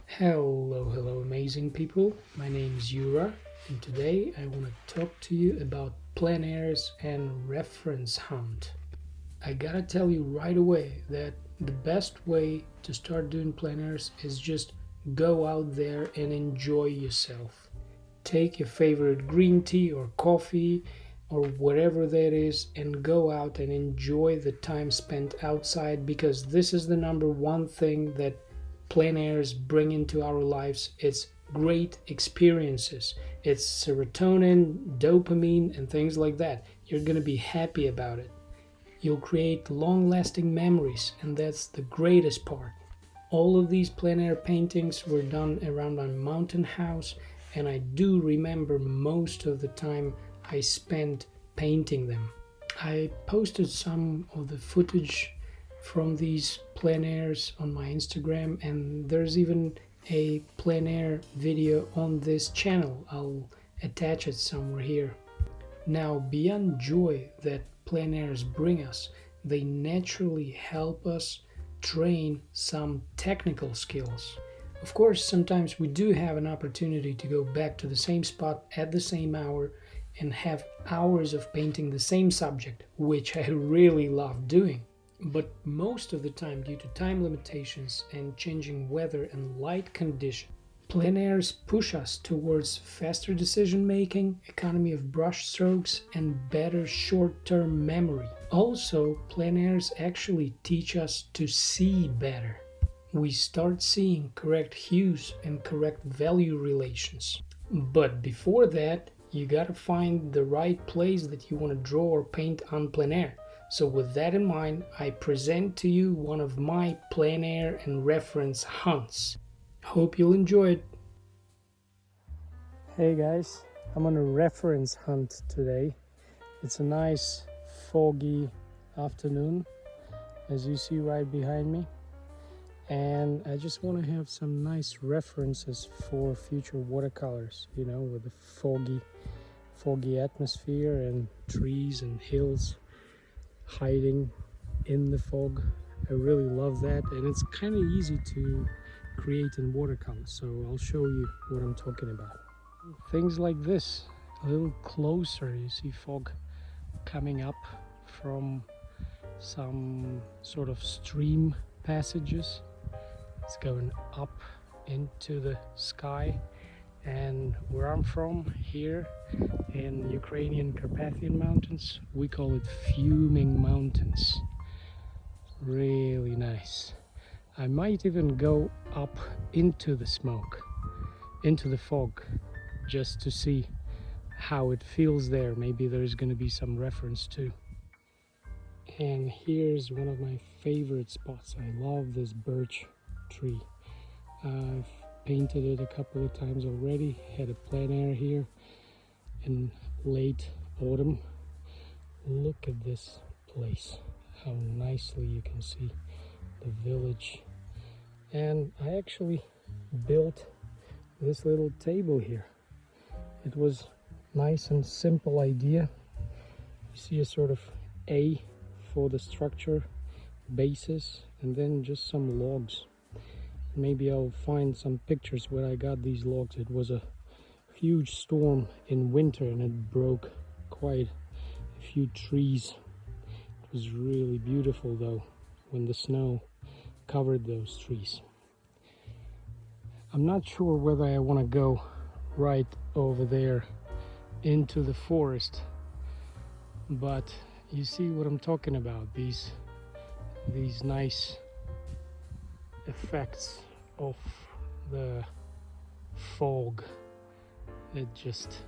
Hello, amazing people. My name is Yura, and today I want to talk to you about plein airs and reference hunt. I gotta tell you right away that the best way to start doing plein airs is just go out there and enjoy yourself. Take your favorite green tea or coffee or whatever that is and go out and enjoy the time spent outside, because this is the number one thing that plein airs bring into our lives. It's great experiences. It's serotonin, dopamine, and things like that. You're going to be happy about it. You'll create long lasting memories, and that's the greatest part. All of these plein air paintings were done around my mountain house, and I do remember most of the time I spent painting them. I posted some of the footage from these plein airs on my Instagram, and there's even a plein air video on this channel. I'll attach it somewhere here. Now, beyond joy that plein airs bring us, they naturally help us train some technical skills. Of course, sometimes we do have an opportunity to go back to the same spot at the same hour and have hours of painting the same subject, which I really love doing. But most of the time, due to time limitations and changing weather and light conditions, plein airs push us towards faster decision making, economy of brush strokes, and better short term memory. Also, plein airs actually teach us to see better. We start seeing correct hues and correct value relations. But before that, you gotta find the right place that you want to draw or paint on plein air. So with that in mind, I present to you one of my plein air and reference hunts. Hope you'll enjoy it. Hey guys, I'm on a reference hunt today. It's a nice foggy afternoon, as you see right behind me. And I just want to have some nice references for future watercolors, with the foggy atmosphere and trees and hills hiding in the fog. I really love that, and it's kind of easy to create in watercolor, so I'll show you what I'm talking about. Things like this, a little closer, you see fog coming up from some sort of stream passages. It's going up into the sky, and where I'm from here in Ukrainian Carpathian Mountains, we call it fuming mountains. Really nice. I might even go up into the smoke, into the fog, just to see how it feels there. Maybe there's going to be some reference too. And here's one of my favorite spots. I love this birch tree. I've painted it a couple of times already. Had a plein air here in late autumn. Look at this place, how nicely you can see the village. And I actually built this little table here. It was nice and simple idea. You see a sort of A for the structure basis, and then just some logs. Maybe I'll find some pictures where I got these logs. It was a huge storm in winter and it broke quite a few trees. It was really beautiful though when the snow covered those trees. I'm not sure whether I want to go right over there into the forest, but you see what I'm talking about, these nice effects of the fog that just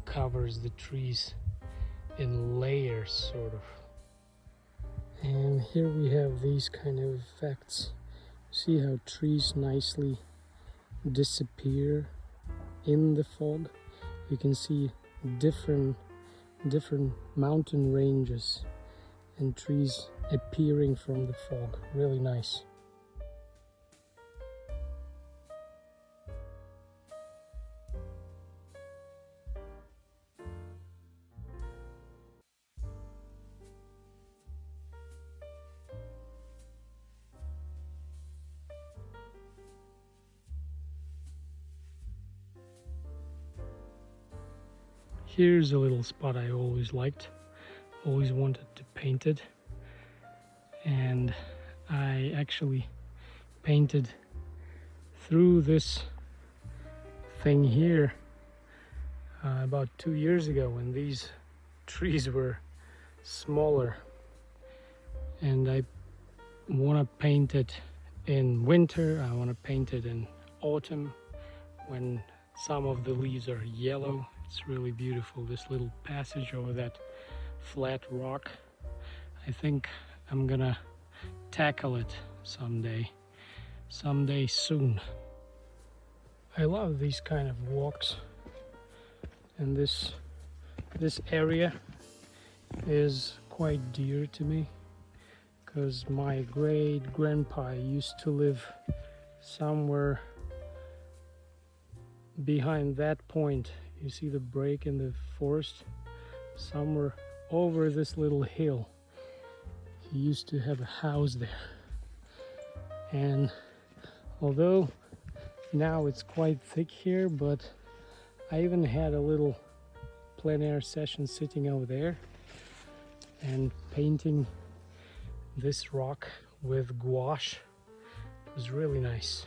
covers the trees in layers, sort of. And here we have these kind of effects. See how trees nicely disappear in the fog. You can see different mountain ranges and trees appearing from the fog. Really nice. Here's a little spot I always liked, always wanted to paint it, and I actually painted through this thing here about 2 years ago when these trees were smaller, and I want to paint it in winter, I want to paint it in autumn when some of the leaves are yellow. It's really beautiful, this little passage over that flat rock. I think I'm gonna tackle it someday soon. I love these kind of walks, and this area is quite dear to me because my great grandpa used to live somewhere behind that point. You see the break in the forest? Somewhere over this little hill. He used to have a house there. And although now it's quite thick here, but I even had a little plein air session sitting over there and painting this rock with gouache. It was really nice.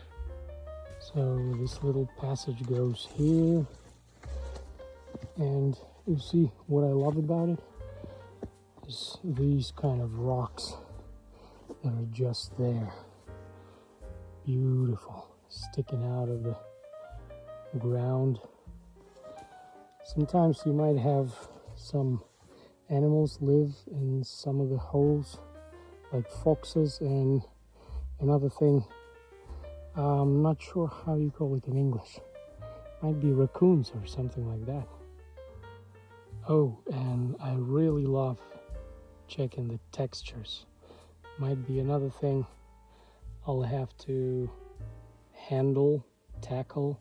So this little passage goes here, and you see what I love about it is these kind of rocks that are just there. Beautiful, sticking out of the ground. Sometimes you might have some animals live in some of the holes, like foxes, and another thing, I'm not sure how you call it in English. Might be raccoons or something like that. Oh, and I really love checking the textures. Might be another thing I'll have to tackle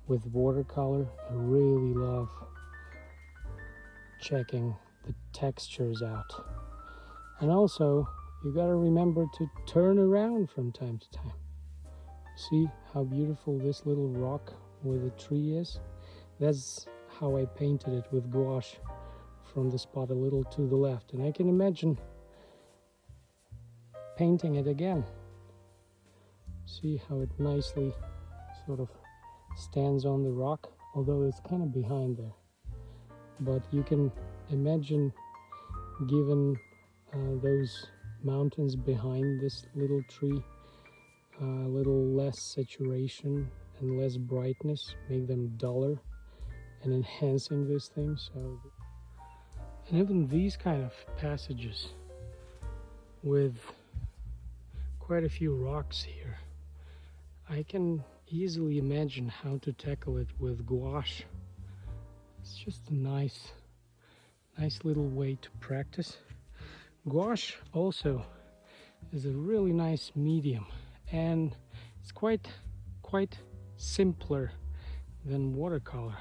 with watercolor. I really love checking the textures out. And also, you gotta remember to turn around from time to time. See how beautiful this little rock with a tree is? That's how I painted it with gouache from the spot a little to the left. And I can imagine painting it again. See how it nicely sort of stands on the rock, although it's kind of behind there. But you can imagine, given those mountains behind this little tree, a little less saturation and less brightness, make them duller and enhancing this thing. So, and even these kind of passages with quite a few rocks here, I can easily imagine how to tackle it with gouache. It's just a nice little way to practice. Gouache also is a really nice medium, and it's quite simpler than watercolor.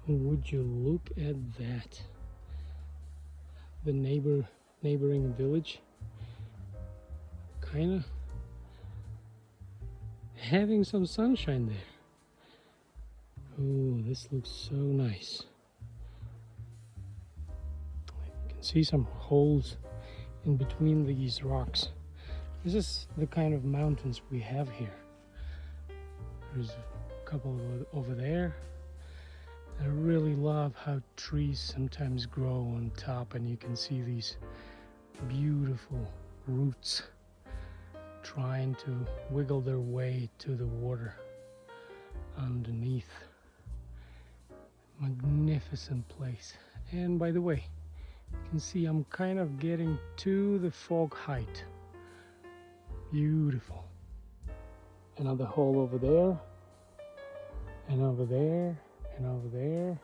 Would you look at that? The neighboring village kind of having some sunshine there. Oh, this looks so nice. You can see some holes in between these rocks. This is the kind of mountains we have here. There's a couple over there. I really love how trees sometimes grow on top, and you can see these beautiful roots trying to wiggle their way to the water underneath. Magnificent place. And by the way, you can see I'm kind of getting to the fog height. Beautiful. Another hole over there, and over there, and over there,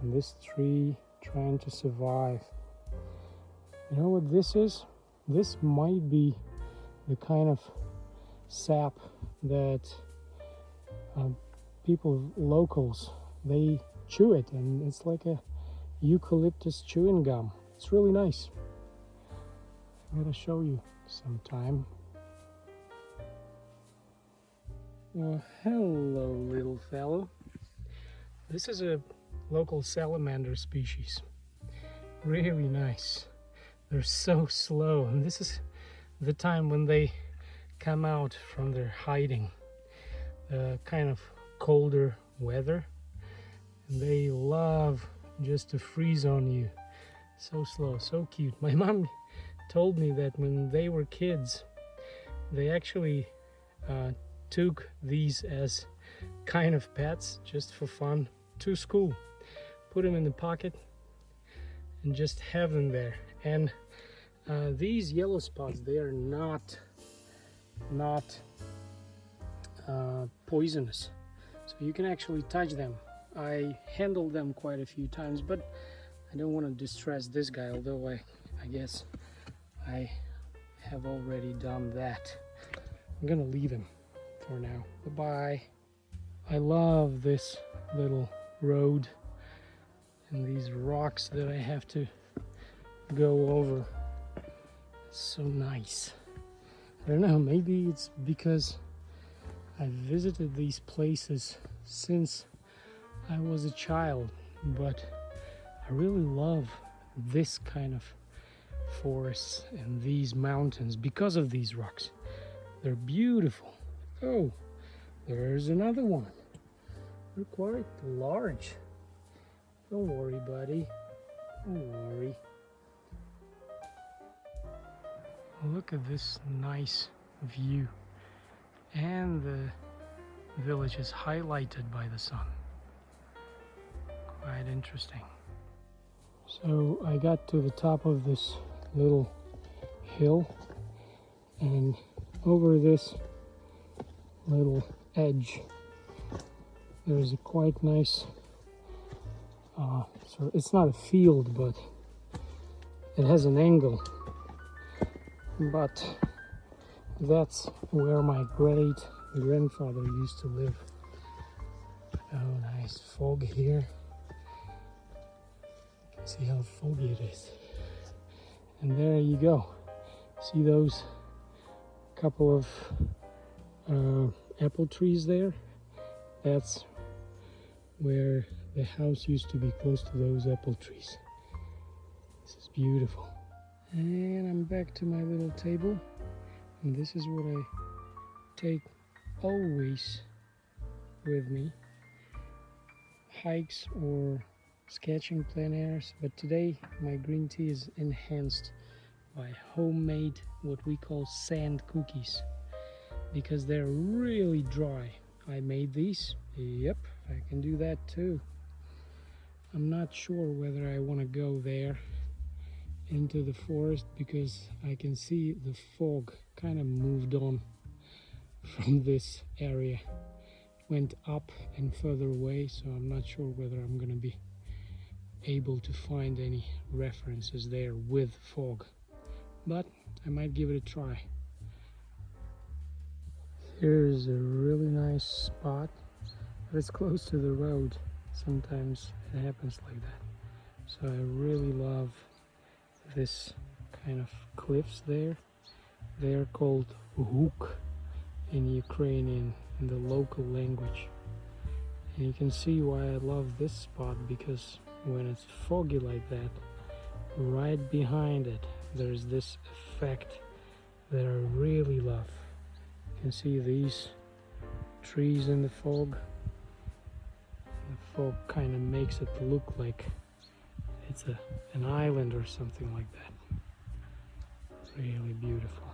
and this tree trying to survive. You know what this is? This might be the kind of sap that locals, they chew it, and it's like a eucalyptus chewing gum. It's really nice. I'm gonna show you sometime. Well, hello, little fellow. This is a local salamander species. Really nice. They're so slow, and this is the time when they come out from their hiding. Kind of colder weather, and they love just to freeze on you. So slow, so cute. My mom told me that when they were kids, they actually took these as kind of pets just for fun to school. Put them in the pocket and just have them there. And these yellow spots, they are not poisonous, so you can actually touch them. I handled them quite a few times, but I don't want to distress this guy, although I guess I have already done that. I'm gonna leave him for now. Bye-bye. I love this little road and these rocks that I have to go over. It's so nice. I don't know, maybe it's because I visited these places since I was a child, but I really love this kind of forests and these mountains because of these rocks. They're beautiful. Oh, there's another one. They're quite large. Don't worry, buddy. Don't worry. Look at this nice view. And the village is highlighted by the sun. Quite interesting. So I got to the top of this little hill, and over this little edge there's a quite nice so it's not a field, but it has an angle, but that's where my great grandfather used to live. Oh, nice fog here. You can see how foggy it is. And there you go. See those couple of apple trees there? That's where the house used to be, close to those apple trees. This is beautiful. And I'm back to my little table. And this is what I take always with me. Hikes or sketching plein airs. But today my green tea is enhanced by homemade, what we call sand cookies, because they're really dry. I made these. Yep, I can do that too. I'm not sure whether I want to go there into the forest because I can see the fog kind of moved on from this area, went up and further away, so I'm not sure whether I'm gonna be able to find any references there with fog, but I might give it a try. Here's a really nice spot, but it's close to the road. Sometimes it happens like that. So I really love this kind of cliffs there. They're called huk in Ukrainian, in the local language. And you can see why I love this spot, because when it's foggy like that, right behind it there's this effect that I really love. You can see these trees in the fog. The fog kind of makes it look like it's an island or something like that. Really beautiful.